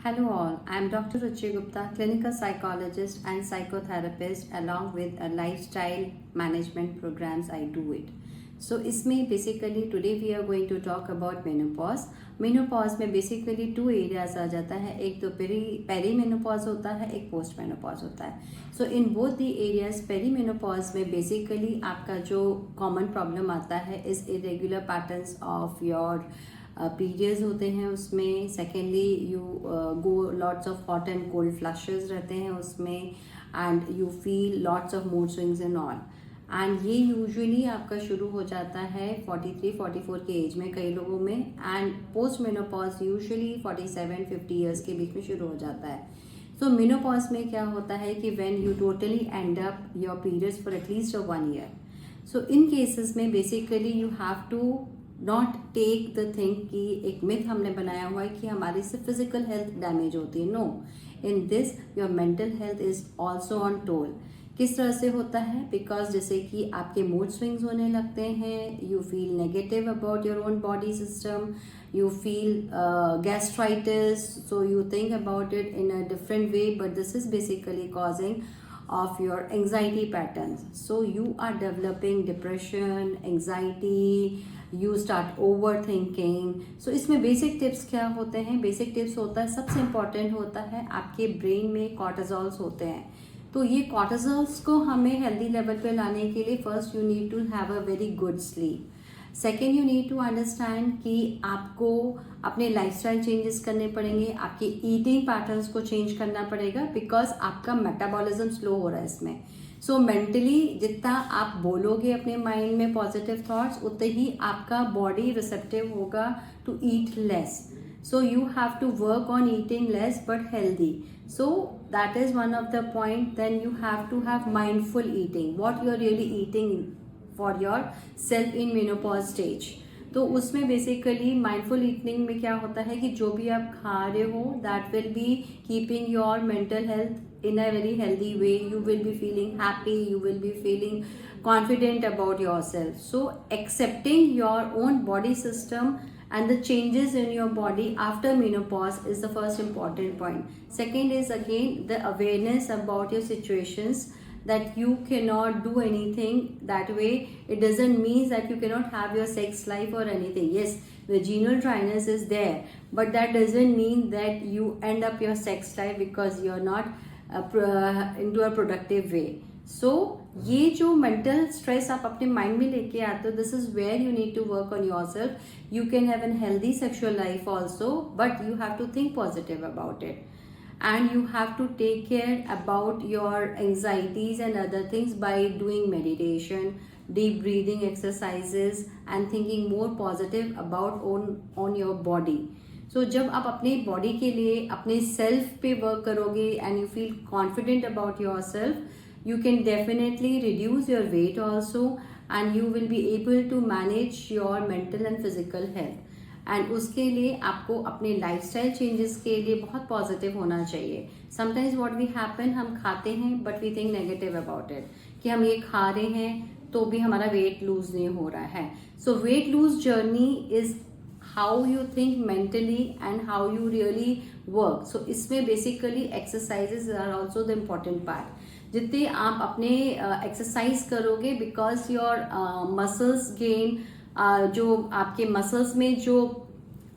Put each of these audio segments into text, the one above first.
Hello all, I am Dr. Ruchi Gupta, clinical psychologist and psychotherapist along with a lifestyle management programs I do it. So इसमें basically today we are going to talk about menopause. Menopause में basically two areas आ जाता है, एक तो perimenopause होता है, एक postmenopause होता है. So in both the areas perimenopause में basically आपका जो common problem आता है is irregular patterns of your periods होते हैं उसमें. Secondly you go lots of hot and cold flushes रहते हैं उसमें and you feel lots of mood swings and all. And ये यूजुअली आपका शुरू हो जाता है 43-44 के एज में कई लोगों में, and post menopause usually 47-50 years के बीच में शुरू हो जाता है. सो मेनोपॉज में क्या होता है कि when you totally end up your periods for at least 1 year. So in cases में basically you have to not take the thing कि एक मिथ हमने बनाया हुआ है कि हमारी से फिजिकल हेल्थ डैमेज होती है. No, in this your mental health is also on toll. किस तरह से होता है? बिकॉज जैसे कि आपके मूड स्विंग्स होने लगते हैं, you feel negative about your own body system, you feel gastritis, so you think about it in a different way, but this is basically causing of your anxiety patterns. So you are developing depression, anxiety, you start overthinking. So इसमें basic tips क्या होते हैं? Basic tips होता है, सबसे important होता है आपके brain में cortisols होते हैं. तो ये cortisols को हमें healthy level पे लाने के लिए first you need to have a very good sleep. Second, you need to understand कि आपको अपने लाइफस्टाइल चेंजेस करने पड़ेंगे, आपके ईटिंग पैटर्न्स को चेंज करना पड़ेगा बिकॉज आपका मेटाबॉलिज्म स्लो हो रहा है इसमें. सो मेंटली जितना आप बोलोगे अपने माइंड में पॉजिटिव थॉट्स, उतने ही आपका बॉडी रिसेप्टिव होगा to eat less. So you have to work on eating less but healthy. So that is one of the point. Then you have to have mindful eating. What you are really eating for yourself in menopause stage. तो उसमें basically mindful eating में क्या होता है कि जो भी आप खा रहे हो that will be keeping your mental health in a very healthy way. You will be feeling happy, you will be feeling confident about yourself. So accepting your own body system and the changes in your body after menopause is the first important point. Second is again the awareness about your situations, that you cannot do anything that way. It doesn't mean that you cannot have your sex life or anything. Yes, vaginal dryness is there, but that doesn't mean that you end up your sex life because you're not into a productive way. So ये जो mental stress आप अपने mind में लेके आते हो, this is where you need to work on yourself. You can have a healthy sexual life also, but you have to think positive about it. And you have to take care about your anxieties and other things by doing meditation, deep breathing exercises and thinking more positive about on your body. So जब आप अपने body के लिए अपने self पे work करोगे and you feel confident about yourself, you can definitely reduce your weight also and you will be able to manage your mental and physical health. And उसके लिए आपको अपने लाइफस्टाइल चेंजेस के लिए बहुत पॉजिटिव होना चाहिए. समटाइम्स व्हाट वी हैपन, हम खाते हैं but we think negative about it कि हम ये खा रहे हैं तो भी हमारा वेट लूज नहीं हो रहा है. So weight lose journey is how you think mentally and how you really work. So इसमें basically exercises are also the important part. जितने आप अपने एक्सरसाइज करोगे बिकॉज योर मसल्स गेन, जो आपके मसल्स में जो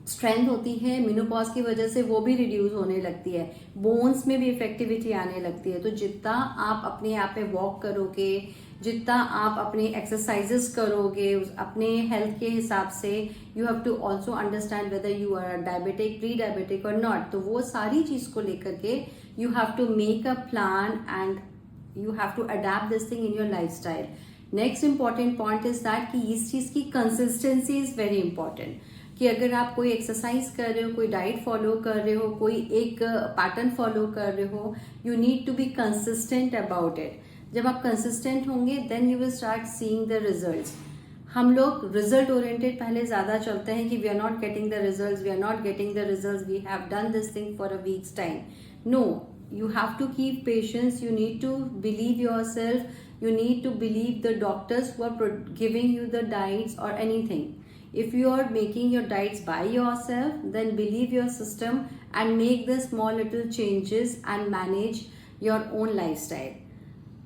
स्ट्रेंथ होती है मेनोपॉज की वजह से वो भी रिड्यूस होने लगती है, बोन्स में भी इफेक्टिविटी आने लगती है. तो जितना आप अपने आप पे वॉक करोगे, जितना आप अपने एक्सरसाइजेस करोगे अपने हेल्थ के हिसाब से, you have to also understand whether you are diabetic, pre diabetic और नॉट. तो वो सारी चीज को लेकर के you have to make a plan and you have to adapt this thing in your lifestyle. Next important point is that कि इस चीज की कंसिस्टेंसी इज वेरी इंपॉर्टेंट. कि अगर आप कोई एक्सरसाइज कर रहे हो, कोई डाइट फॉलो कर रहे हो, कोई एक पैटर्न फॉलो कर रहे हो, you need to be consistent about it. जब आप कंसिस्टेंट होंगे then you will start seeing the results. हम लोग रिजल्ट ओरिएंटेड पहले ज्यादा चलते हैं कि we are not getting the results, we are not getting the results, we have done this thing for a weeks time. No, you have to keep patience, you need to believe yourself, you need to believe the doctors who are giving you the diets or anything. If you are making your diets by yourself, then believe your system and make the small little changes and manage your own lifestyle.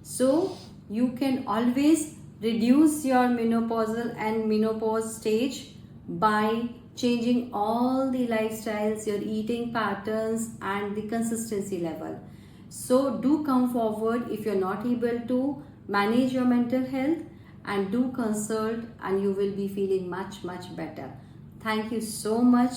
So you can always reduce your menopausal and menopause stage by changing all the lifestyles, your eating patterns and the consistency level. So do come forward if you're not able to manage your mental health, and do consult and you will be feeling much better. Thank you so much.